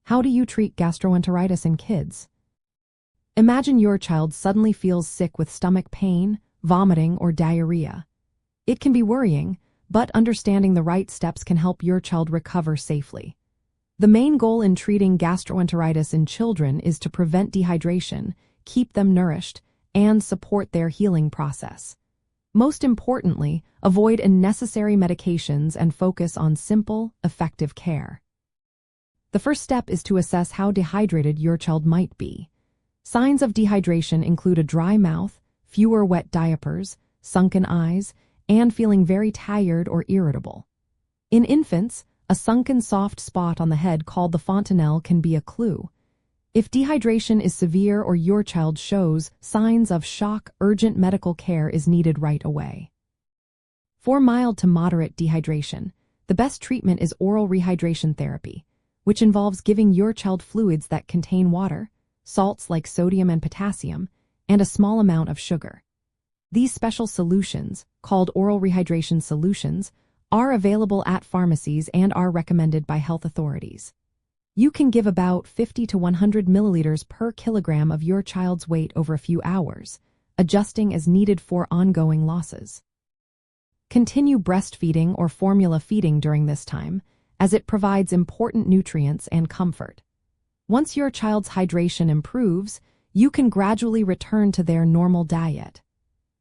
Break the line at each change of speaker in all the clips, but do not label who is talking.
How do you treat gastroenteritis in kids? Imagine your child suddenly feels sick with stomach pain, vomiting, or diarrhea. It can be worrying, but understanding the right steps can help your child recover safely. The main goal in treating gastroenteritis in children is to prevent dehydration, keep them nourished, and support their healing process. Most importantly, avoid unnecessary medications and focus on simple, effective care. The first step is to assess how dehydrated your child might be. Signs of dehydration include a dry mouth, fewer wet diapers, sunken eyes, and feeling very tired or irritable. In infants, a sunken soft spot on the head called the fontanelle can be a clue. If dehydration is severe or your child shows signs of shock, urgent medical care is needed right away. For mild to moderate dehydration, the best treatment is oral rehydration therapy, which involves giving your child fluids that contain water, salts like sodium and potassium, and a small amount of sugar. These special solutions, called oral rehydration solutions, are available at pharmacies and are recommended by health authorities. You can give about 50 to 100 milliliters per kilogram of your child's weight over a few hours, adjusting as needed for ongoing losses. Continue breastfeeding or formula feeding during this time, as it provides important nutrients and comfort. Once your child's hydration improves, you can gradually return to their normal diet.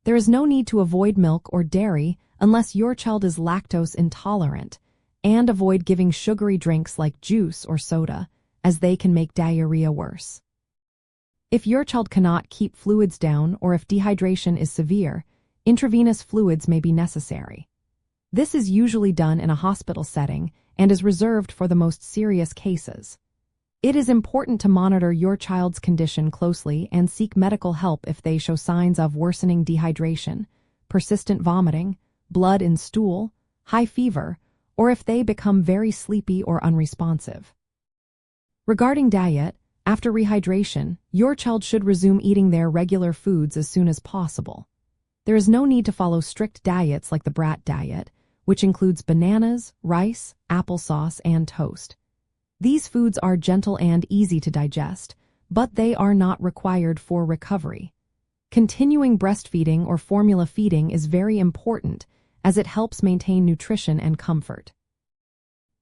There is no need to avoid milk or dairy unless your child is lactose intolerant, and avoid giving sugary drinks like juice or soda, as they can make diarrhea worse. If your child cannot keep fluids down or if dehydration is severe, intravenous fluids may be necessary. This is usually done in a hospital setting and is reserved for the most serious cases. It is important to monitor your child's condition closely and seek medical help if they show signs of worsening dehydration, persistent vomiting, blood in stool, high fever, or if they become very sleepy or unresponsive. Regarding diet, after rehydration, your child should resume eating their regular foods as soon as possible. There is no need to follow strict diets like the brat diet, which includes bananas, rice, applesauce, and toast. These foods are gentle and easy to digest, but they are not required for recovery. Continuing breastfeeding or formula feeding is very important, as it helps maintain nutrition and comfort.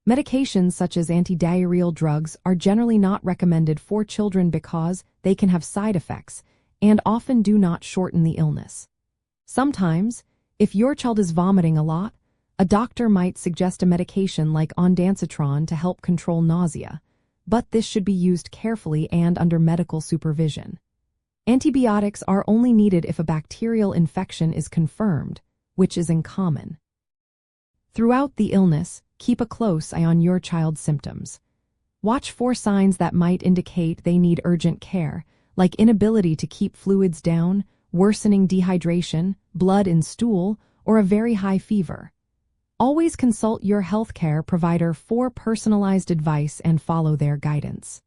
Medications such as antidiarrheal drugs are generally not recommended for children because they can have side effects and often do not shorten the illness. Sometimes, if your child is vomiting a lot, a doctor might suggest a medication like ondansetron to help control nausea, but this should be used carefully and under medical supervision. Antibiotics are only needed if a bacterial infection is confirmed, which is uncommon. Throughout the illness, keep a close eye on your child's symptoms. Watch for signs that might indicate they need urgent care, like inability to keep fluids down, worsening dehydration, blood in stool, or a very high fever. Always consult your healthcare provider for personalized advice and follow their guidance.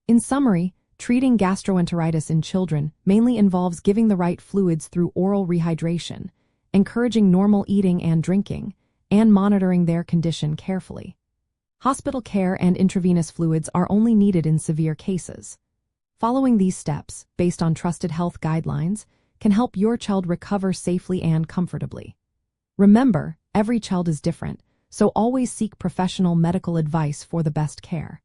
In summary, treating gastroenteritis in children mainly involves giving the right fluids through oral rehydration, encouraging normal eating and drinking, and monitoring their condition carefully. Hospital care and intravenous fluids are only needed in severe cases. Following these steps, based on trusted health guidelines, can help your child recover safely and comfortably. Remember, every child is different, so always seek professional medical advice for the best care.